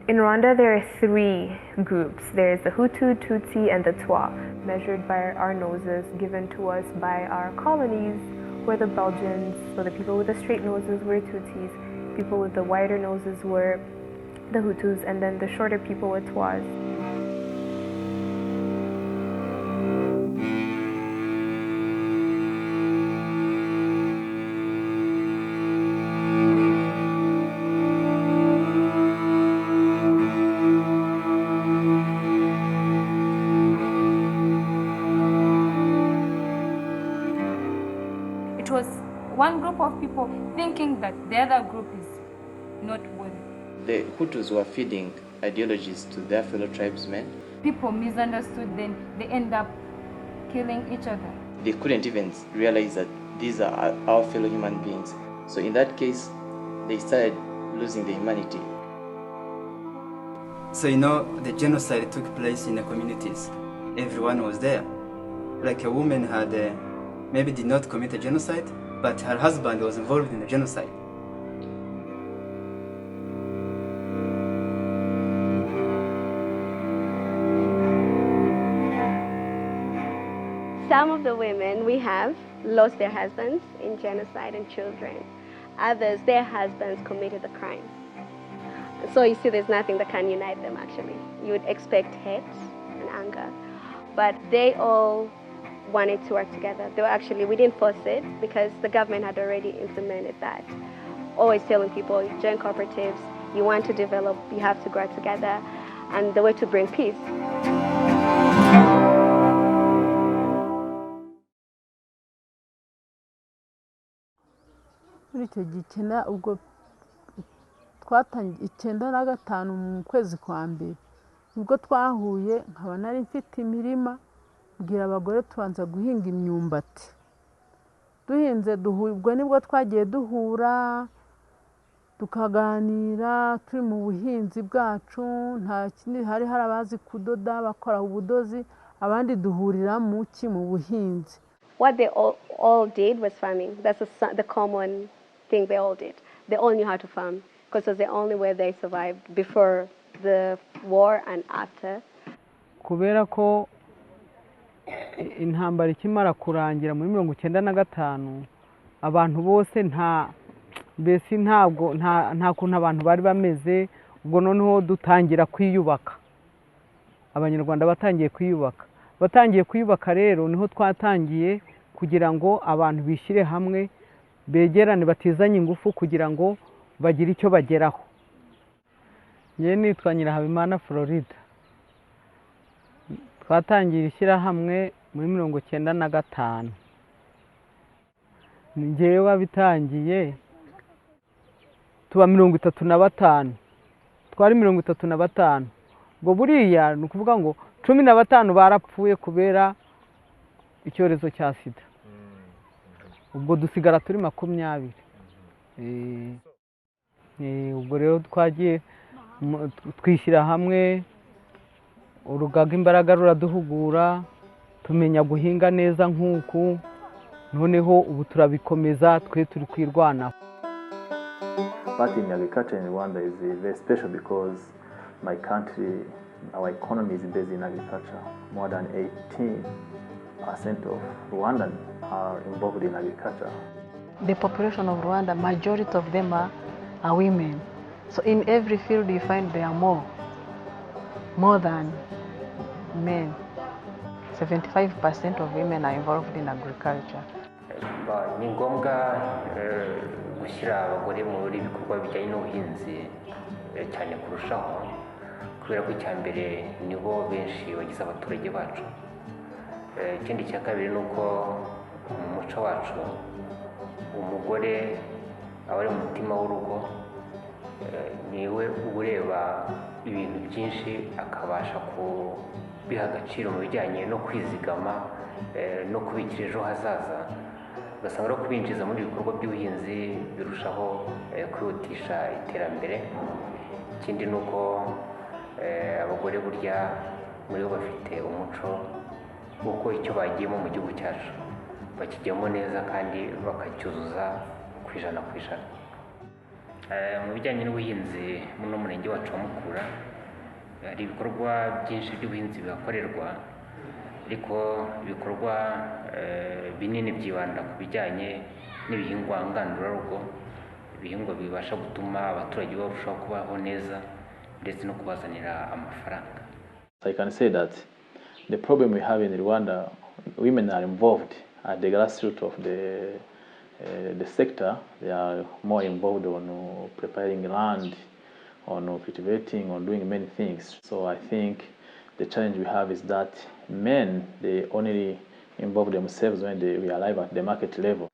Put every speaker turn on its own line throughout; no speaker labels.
In Rwanda, there are 3 groups. There's the Hutu, Tutsi, and the Twa, measured by our noses given to us by our colonies, where the Belgians, so the people with the straight noses were Tutsis, people with the wider noses were the Hutus, and then the shorter people were Twas.
It was one group of people thinking that the other group is not worthy.
The Hutus were feeding ideologies to their fellow tribesmen.
People misunderstood, then they end up killing each other.
They couldn't even realize that these are our fellow human beings. So in that case, they started losing their humanity.
So the genocide took place in the communities. Everyone was there. Like a woman had maybe did not commit a genocide, but her husband was involved in the genocide.
Some of the women we have lost their husbands in genocide and children. Others, their husbands committed the crime. So you see, there's nothing that can unite them actually. You would expect hate and anger, but they all wanted to work together. They were actually, we didn't force it because the government had already implemented that. Always telling people, join cooperatives, you want to develop, you have to grow together, and the way to bring peace.
Muri icyo gihe ubwo twatangiye 95 mu kwezi kwa mbere nibwo twahuye nkaba nari mfite imirima bwira abagore tubanza guhinga imyumbati duhinze duhubwo nibwo twagiye duhura tukaganira turi mu buhinzi bwacu nta kindi hari abazi kudoda bakora ubudozi abandi duhurira mu buhinzi.
What they all did was farming. That's the common thing they all did. They all knew how to farm because it was the only way they survived before the war and after.
Kubera ko intambara ikimara kurangira muri 1995 abantu bose nta kuntu abantu bari bameze ubwo noneho dutangira kwiyubaka. Abanyarwanda batangiye kwiyubaka rero niho twatangiye kugira ngo abantu bishyire hamwe begerane batizanye ingufu kugira ngo bagire icyo bageraho. Ngiye nitwa Nyirahabimana Florida. Twatangiye ishyira hamwe muri 1995. Ngewe wabitangiye tuba 35. Twari 35. Ngo buriya nukuvuga ngo 15 barapfuye kubera icyorezo cya sida. Ubwo dusigara turi 20. Ubwo rero twagiye twishyira hamwe urugaga imbaraga ruraduhugura tumenya guhinga neza nk'uku noneho ubu turabikomeza twe turi kwirwana.
But in agriculture in Rwanda is very special because my country, our economy is based in agriculture. More than 18% of Rwandans are involved in agriculture.
The population of Rwanda, majority of them are women. So in every field you find there are more than men. 75% of women are involved in agriculture.
Ni ngombwa gushyira abagore muri bikorwa bijyanye n'ubuhinzi cyane kurushaho kubera ko cyambere nibo benshi bagize abaturage bacu. Ikindi cya kabiri nuko mu muco wacu umugore abari mu mutima w'urugo niwe ureba ibintu byinshi akabasha kubiha agaciro mu bijyanye no kwizigama no kubikira ejo hazaza. Ugasanga rero kubinjiza muri ibikorwa by'ubuhinzi birushaho kwihutisha iterambere. Ikindi nuko abagore burya muri bo bafite umuco uko icyo bagiyemo mu gihugu cyacu bakijyamo neza kandi bakacyuzuza ku ijana. mu bijyanye n'ubuhinzi muno murenge wacu wa Mukura hari ibikorwa byinshi by'ubuhinzi bihakorerwa, ariko ibikorwa binini byibanda ku bijyanye n'ibihingwa ngandurarugo, ibihingwa bibasha gutuma abaturage barushaho kubaho neza ndetse no kubazanira amafaranga.
I can say that the problem we have in Rwanda, women are involved at the grassroots of the sector. They are more involved on preparing land, on cultivating, on doing many things. So I think the challenge we have is that men, they only involve themselves when we arrive at the market level.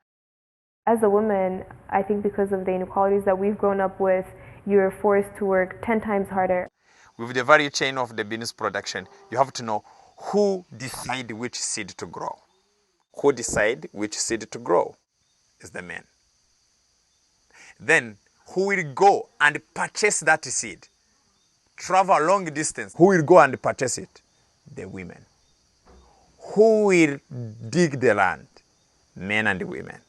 As a woman, I think because of the inequalities that we've grown up with, you're forced to work 10 times harder.
With the value chain of the business production, you have to know who decide which seed to grow. Who decide which seed to grow is the men. Then who will go and purchase that seed? Travel a long distance. Who will go and purchase it? The women. Who will dig the land? Men and women.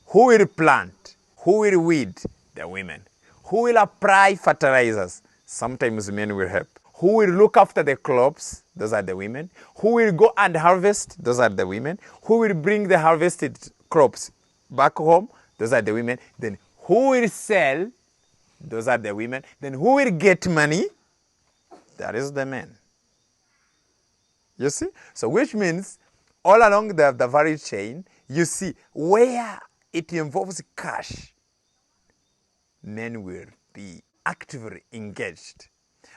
Who will plant? Who will weed? The women. Who will apply fertilizers? Sometimes men will help. Who will look after the crops? Those are the women. Who will go and harvest? Those are the women. Who will bring the harvested crops back home? Those are the women. Then who will sell? Those are the women. Then who will get money? That is the men. You see? So which means all along the value chain, you see where it involves cash, men will be actively engaged.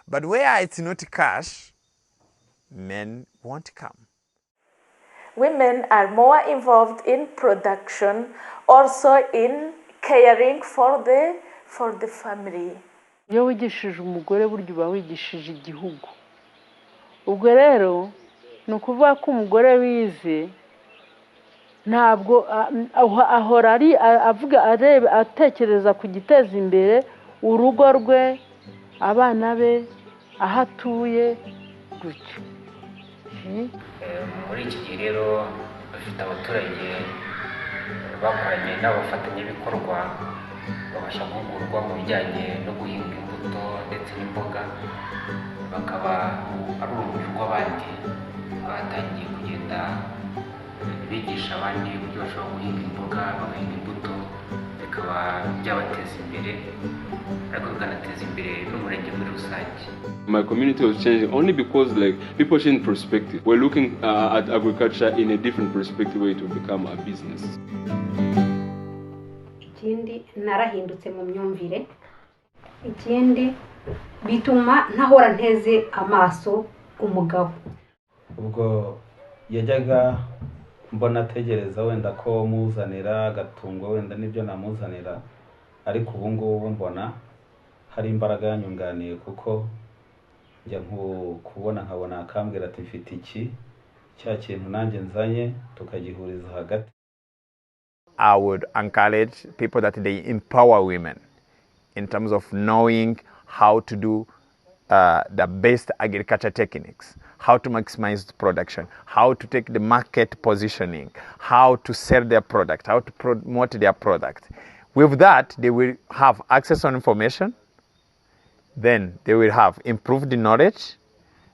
But where it's not cash, men won't come.
Women are more involved in production, also in caring for the family.
Iyo wigishije umugore buryo uba wigishije igihugu. Ubwo rero ni ukuvuga ko umugore wize ntabwo ahora ari avuga areba atekereza ku giteza imbere urugo rwe, abana be, aho atuye gutyo.
Muri iki gihe rero bafite abaturage bakoranye n'abafatanyabikorwa babasha guhugurwa mu bijyanye no guhinga imbuto ndetse n'imboga, bakaba ari urugero rw'abandi batangiye kugenda bigisha abandi uburyo bashobora guhinga imboga, bagahinga imbuto, bikaba byabateza imbere ariko bikanateza imbere n'umurenge muri rusange.
My community was changing only because people change perspective. We're looking at agriculture in a different perspective way to become a business.
Ikindi narahindutse mu myumvire. Ikindi bituma ntahora nteze amaso umugabo.
Ubwo yajyaga mbona ategereza wenda ko muzanira agatungwa wenda nibyo namuzanira, ariko ubu ngubu mbona hari imbaraga yanyunganiye kuko njya kubona nkabona akambwira ati mfite iki cya kintu nanjye nzanye tukagihuriza hagati.
I would encourage people that they empower women in terms of knowing how to do the best agriculture techniques, how to maximize the production, how to take the market positioning, how to sell their product, how to promote their product. With that, they will have access on information, then they will have improved knowledge,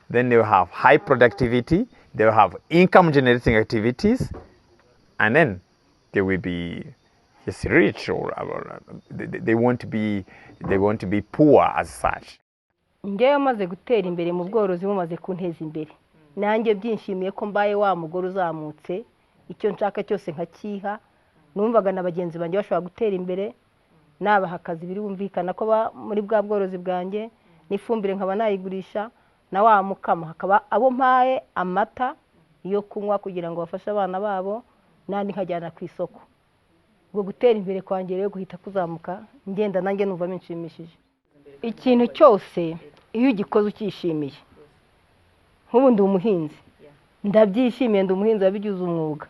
then they will have high productivity, they will have income generating activities, and then they will be just rich, or they won't be poor as such.
Ngewe maze gutera imbere mu bworozi bumaze kunteza imbere. Nanjye byinshimiye ko mbaye wa mugore uzamutse, icyo nshaka cyose nkakiha. Numvaga na bagenzi banjye bashobora gutera imbere, nabaha akazi biri bumvikana ko muri bwa bworozi bwanjye, n'ifumbire nkaba nayigurisha, na wa mukama hakaba abo mpaye amata yo kunywa kugira ngo bafashe abana babo, nandi nkajyana ku isoko. Ubwo gutera imbere kwanjye rero guhita kuzamuka, ngenda nanjye numva binshimishije. Ikintu cyose iyo ugikoze ukishimiye, nk'ubu ndi umuhinzi, ndabyishimiye, ndi umuhinzi wabigize umwuga,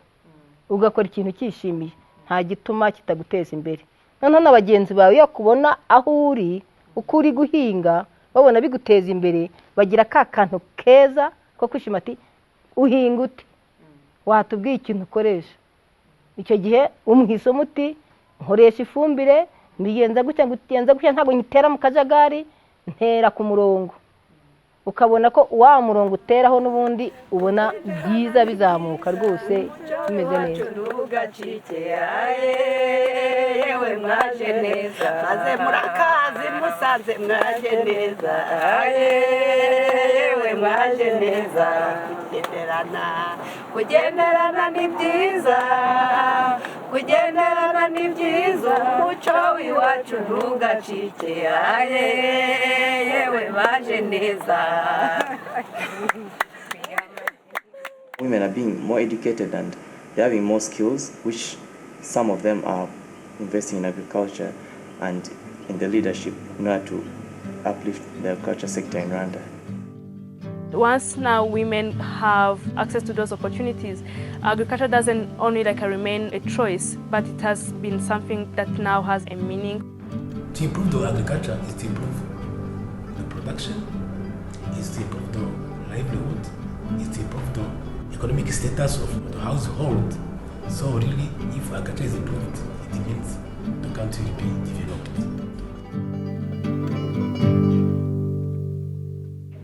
ugakora ikintu ukishimiye, nta gituma kitaguteza imbere. Noneho n'abagenzi bawe iyo kubona aho uri, uko uri guhinga, babona biguteza imbere, bagira ka kantu keza ko kwishima ati uhinga ute, watubwiye ikintu ukoresha. Icyo gihe umuhise umuti, nkoresha ifumbire, mbigenza gutya ntabwo nyitera mu kajagari, ntera ku murongo, ukabona ko wa murongo uteraho n'ubundi ubona byiza bizamuka rwose bimeze neza.
Yewe mwaje neza maze murakazi musanze mwaje neza, yewe mwaje neza, kugenderana ni byiza, kugenderana ni byiza, umuco w'iwacu ntugacike, yewe mwaje neza.
Women are being more educated and they're having more skills, which some of them are investing in agriculture and in the leadership in order to uplift the agriculture sector in Rwanda.
Once now women have access to those opportunities, agriculture doesn't only remain a choice, but it has been something that now has a meaning.
To improve the agriculture is to improve the production, is to improve the livelihood, is to improve the economic status of the household. So really, if agriculture is improved, it means the country will be developed.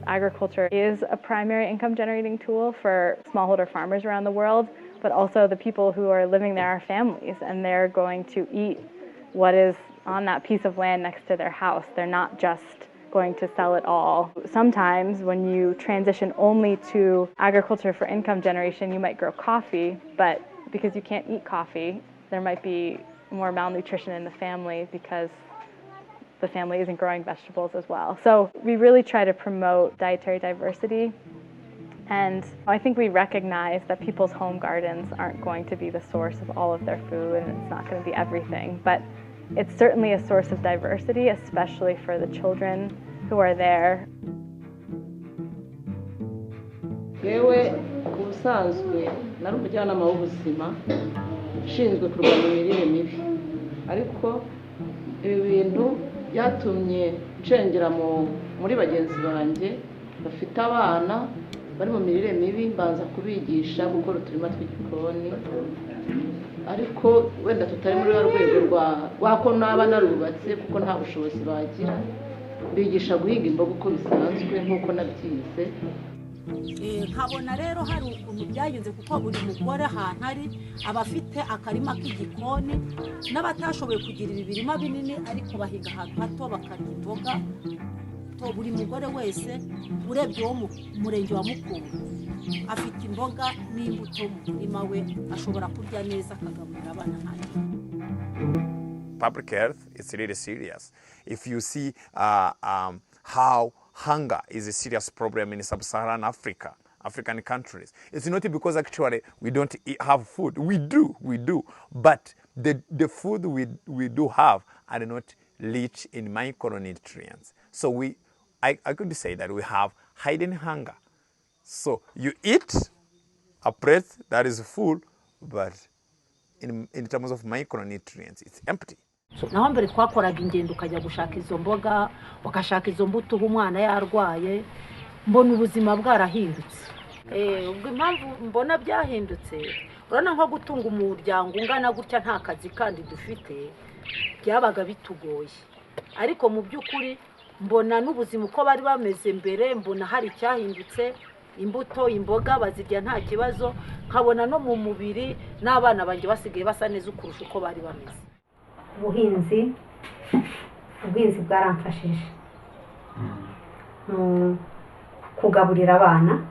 Agriculture is a primary income generating tool for smallholder farmers around the world, but also the people who are living there are families, and they're going to eat what is on that piece of land next to their house. They're not just going to sell it all. Sometimes when you transition only to agriculture for income generation, you might grow coffee, but because you can't eat coffee, there might be more malnutrition in the family because the family isn't growing vegetables as well. So we really try to promote dietary diversity, and I think we recognize that people's home gardens aren't going to be the source of all of their food, and it's not going to be everything, but it's certainly a source of diversity, especially for the children who are there.
Yewe ubusanzwe nari umujyanama w'ubuzima ushinzwe kurwanya imirire mibi, ariko ibi bintu byatumye ncengera muri bagenzi banjye bafite abana bari mu mirire mibi, mbanza kubigisha gukora uturima tw'igikoni, ariko wenda tutari muri rwego rwako naba narubatse kuko nta bushobozi bagira, bigisha guhinga imboga uko bisanzwe nk'uko nabyize.
nkabona rero hari ukuntu byagenze kuko buri mugore ahantu ari abafite akarima k'igikoni n'abatashoboye kugira ibi birima binini ariko bahinga ahantu hato bakarya imboga. Buri mugore wese urebye wo mu murenge wa Mukuru afite imboga n'imbuto mu murima we, ashobora kurya neza akagaburira abana ntayo.
Public health is really serious. If you see how hunger is a serious problem in sub-Saharan Africa, African countries, it's not because actually we don't have food. We do, but the food we do have are not rich in micronutrients. So I could say that we have hidden hunger. So you eat a plate that is full, but in terms of micronutrients, it's empty.
Naho mbere twakoraga ingendo ukajya gushaka izo mboga, ukashaka izo mbuto umwana yarwaye, mbona ubuzima bwarahindutse. Ubwo impamvu mbona byahindutse, urana nko gutunga umuryango ungana gutya nta kazi kandi dufite, byabaga bitugoye. Ariko mu by'ukuri mbona n'ubuzima uko bari bameze mbere, mbona hari cyahindutse, imbuto imboga bazirya nta kibazo, nkabona no mu mubiri n'abana banjye basigaye basa neza ukurusha uko bari bameze.
Ubuhinzi bwaramfashije kugaburira abana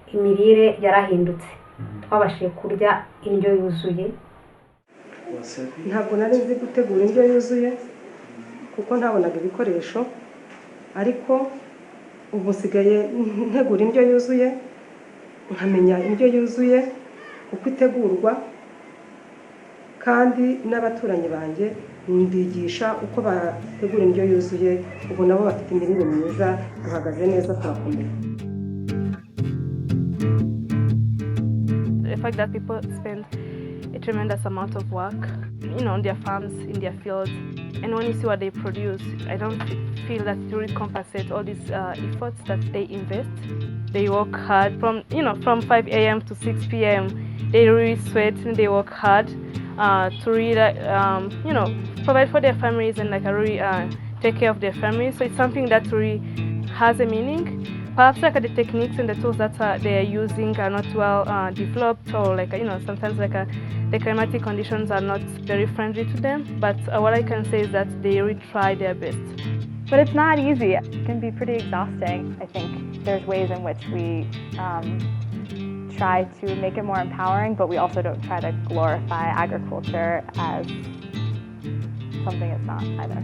imirire yarahindutse, twabashije kurya indyo yuzuye.
Ntabwo nari nzi gutegura indyo yuzuye kuko ntabonaga ibikoresho, ariko ubu nsigaye ntegura indyo yuzuye, nkamenya indyo yuzuye uko itegurwa, kandi n'abaturanyi banjye ndigisha uko bategura indyo yuzuye, ubu nabo bafite imirire myiza, bahagaze neza, turakomeye.
The fact that people spend a tremendous amount of work, on their farms, in their fields. And when you see what they produce, I don't feel that it really compensates all these efforts that they invest. They work hard from 5 a.m. to 6 p.m. They really sweat and they work hard to really, provide for their families and really take care of their families. So it's something that really has a meaning. Perhaps the techniques and the tools that they are using are not well developed, or sometimes the climatic conditions are not very friendly to them. But what I can say is that they really try their best.
But it's not easy. It can be pretty exhausting. I think there's ways in which we try to make it more empowering, but we also don't try to glorify agriculture as something it's not either.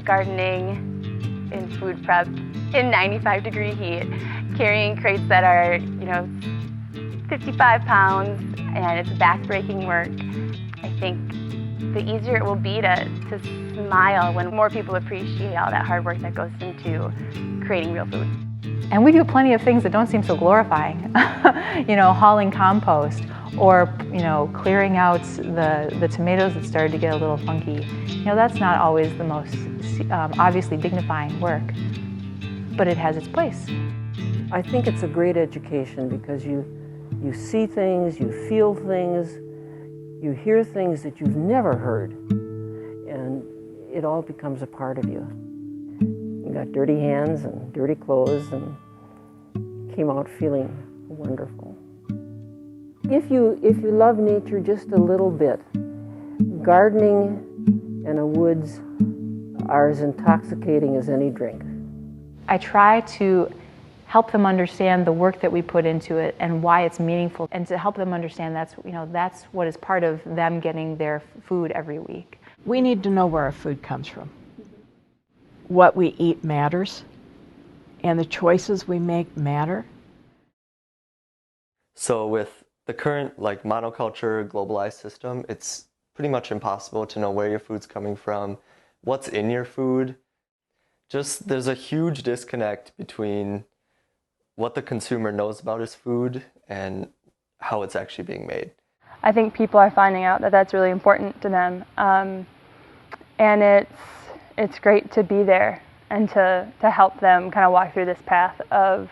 Gardening in food prep in 95-degree heat, carrying crates that are, 55 pounds, and it's back-breaking work. I think the easier it will be to smile when more people appreciate all that hard work that goes into creating real food.
And we do plenty of things that don't seem so glorifying. Hauling compost, or clearing out the tomatoes that started to get a little funky. That's not always the most obviously dignifying work, but it has its place.
I think it's a great education because you see things, you feel things, you hear things that you've never heard, and it all becomes a part of you. You got dirty hands and dirty clothes and came out feeling wonderful. If you love nature just a little bit, gardening and a woods are as intoxicating as any drink.
I try to help them understand the work that we put into it and why it's meaningful, and to help them understand that's what is part of them getting their food every week.
We need to know where our food comes from. What we eat matters, and the choices we make matter.
So with the current monoculture globalized system, it's pretty much impossible to know where your food's coming from, what's in your food. There's a huge disconnect between what the consumer knows about his food and how it's actually being made.
I think people are finding out that that's really important to them, and it's great to be there and to help them kind of walk through this path of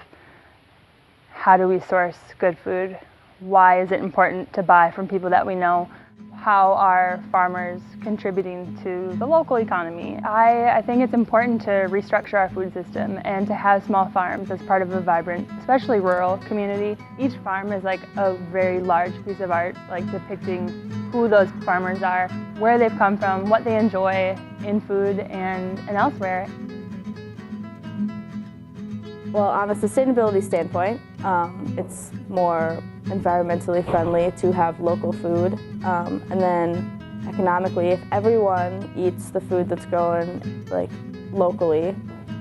how do we source good food, why is it important to buy from people that we know, how are farmers contributing to the local economy. I think it's important to restructure our food system and to have small farms as part of a vibrant, especially rural community. Each farm is like a very large piece of art, depicting who those farmers are, where they've come from, what they enjoy in food and elsewhere.
Well, on a sustainability standpoint, it's more environmentally friendly to have local food. And then economically, if everyone eats the food that's grown locally,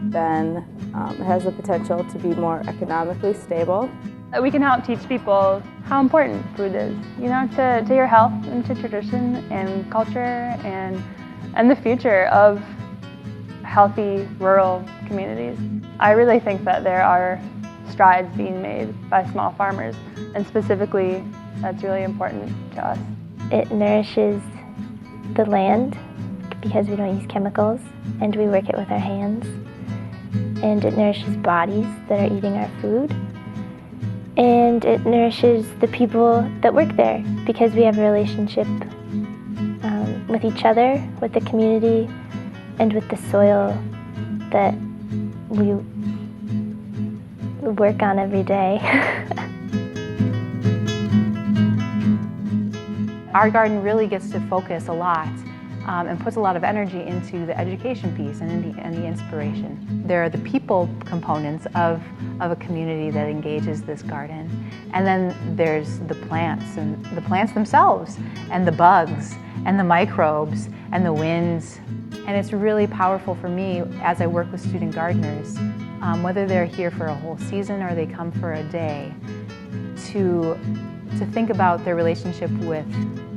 then it has the potential to be more economically stable.
We can help teach people how important food is, to your health and to tradition and culture and the future of healthy rural communities. I really think that there are strides being made by small farmers, and specifically that's really important to us.
It nourishes the land because we don't use chemicals and we work it with our hands. And it nourishes bodies that are eating our food. And it nourishes the people that work there because we have a relationship with each other, with the community, and with the soil that we work on every day.
Our garden really gets to focus a lot and puts a lot of energy into the education piece and the inspiration. There are the people components of a community that engages this garden. And then there's the plants, and the plants themselves, and the bugs, and the microbes, and the winds. And it's really powerful for me as I work with student gardeners, whether they're here for a whole season or they come for a day, to think about their relationship with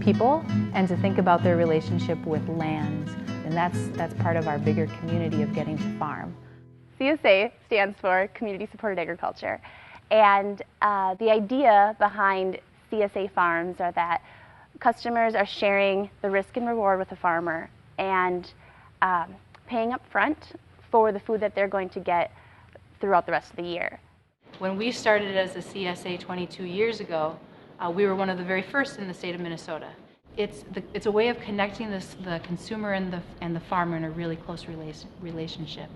people and to think about their relationship with land. And And that's part of our bigger community of getting to farm.
CSA stands for Community Supported Agriculture. And the idea behind CSA farms are that customers are sharing the risk and reward with the farmer and paying up front for the food that they're going to get throughout the rest of the year.
When we started as a CSA 22 years ago, we were one of the very first in the state of Minnesota. It's a way of connecting the consumer and the farmer in a really close relationship.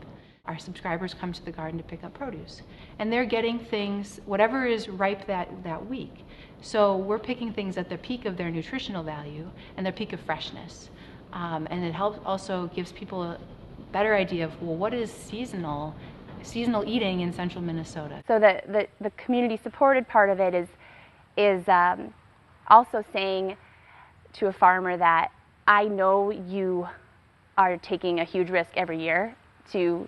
Our subscribers come to the garden to pick up produce, and they're getting things, whatever is ripe that week. So we're picking things at the peak of their nutritional value and their peak of freshness. And it also gives people a better idea of, well, what is seasonal eating in central Minnesota.
So the community supported part of it is also saying to a farmer that I know you are taking a huge risk every year to,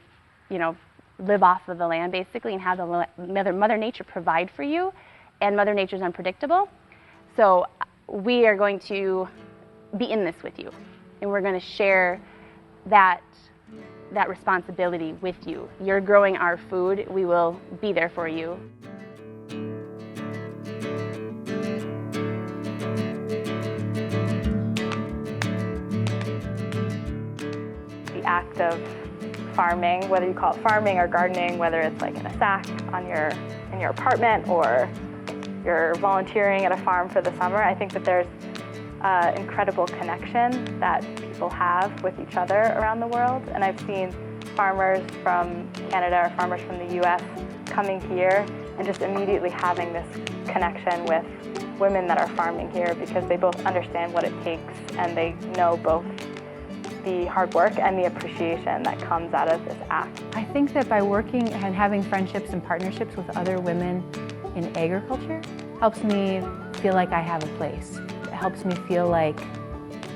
live off of the land basically and have the Mother Nature provide for you, and Mother Nature's unpredictable. So we are going to be in this with you, and we're going to share that responsibility with you. You're growing our food, we will be there for you.
The act of farming, whether you call it farming or gardening, whether it's like in a sack in your apartment or you're volunteering at a farm for the summer, I think that there's incredible connection that people have with each other around the world. And I've seen farmers from Canada or farmers from the US coming here and just immediately having this connection with women that are farming here because they both understand what it takes and they know both the hard work and the appreciation that comes out of this act.
I think that by working and having friendships and partnerships with other women in agriculture helps me feel like I have a place. It helps me feel like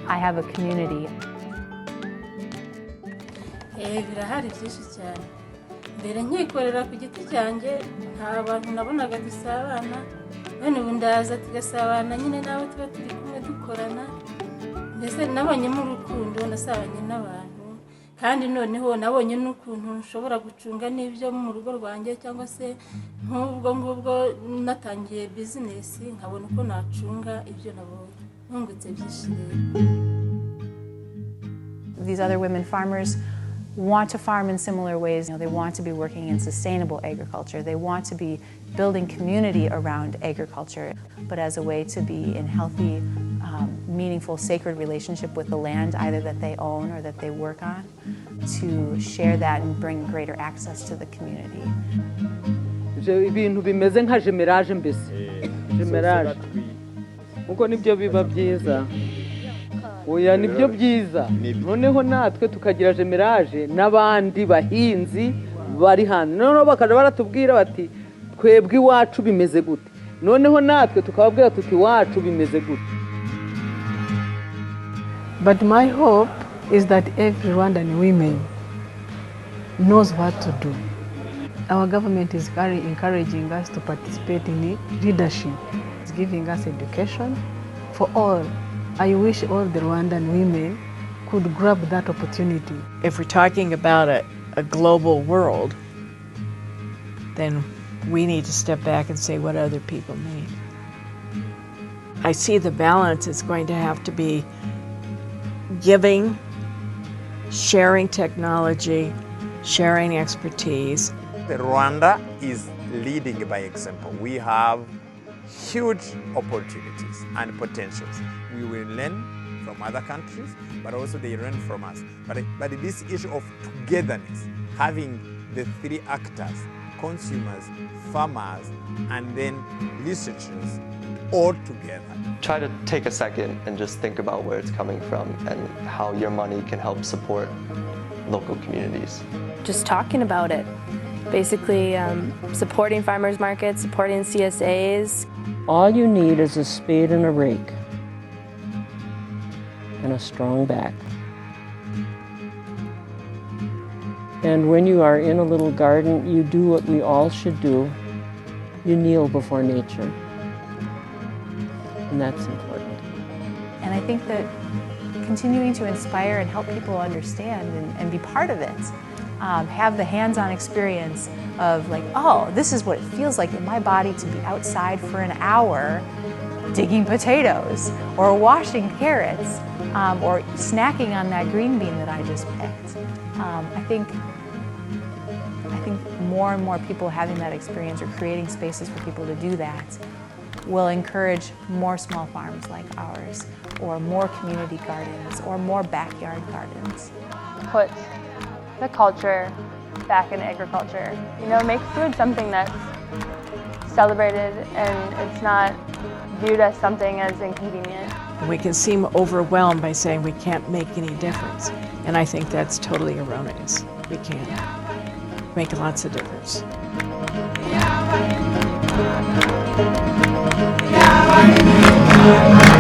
I have a community.
Birahari byinshi cyane. Mbere nkikorera ku giti cyanjye nta bantu nabonaga dusabana, none ubu ndaza tugasabana nyine nawe tuba turi kumwe dukorana. Mbese nabonyemo urukundo nasabanye n'abantu kandi noneho nabonye n'ukuntu nshobora gucunga n'ibyo mu rugo rwanjye cyangwa se nk'ubwo natangiye business nkabona uko nacunga ibyo nabonye nkungutse byinshi.
These other women farmers want to farm in similar ways. They want to be working in sustainable agriculture. They want to be building community around agriculture, but as a way to be in healthy, meaningful, sacred relationship with the land, either that they own or that they work on, to share that and bring greater access to the community.
Ibintu bimeze nka jemerage mbese. Jemerage. Uko nibyo biba byiza. Oya nibyo byiza. Noneho natwe tukagira jemerage n'abandi bahinzi bari hano. Noneho bakaje baratubwira bati twebwe iwacu bimeze gute. Noneho natwe tukababwira tuti iwacu bimeze gute.
But my hope is that every Rwandan woman knows what to do. Our government is very encouraging us to participate in leadership. It's giving us education for all. I wish all the Rwandan women could grab that opportunity.
If we're talking about a global world, then we need to step back and say what other people need. I see the balance is going to have to be giving, sharing technology, sharing expertise.
Rwanda is leading by example. We have huge opportunities and potentials. We will learn from other countries, but also they learn from us. But this issue of togetherness, having the three actors, consumers, farmers, and then researchers all together.
Try to take a second and just think about where it's coming from and how your money can help support local communities.
Just talking about it. Basically supporting farmers markets, supporting CSAs.
All you need is a spade and a rake and a strong back. And when you are in a little garden, you do what we all should do. You kneel before nature. And that's important.
And I think that continuing to inspire and help people understand and be part of it. Have the hands-on experience of like, oh, this is what it feels like in my body to be outside for an hour digging potatoes or washing carrots or snacking on that green bean that I just picked. I think more and more people having that experience or creating spaces for people to do that will encourage more small farms like ours, or more community gardens, or more backyard gardens.
Put the culture back in agriculture. You know, make food something that's celebrated and it's not viewed as something as inconvenient.
We can seem overwhelmed by saying we can't make any difference, and I think that's totally erroneous. We can make lots of difference.
Yeah,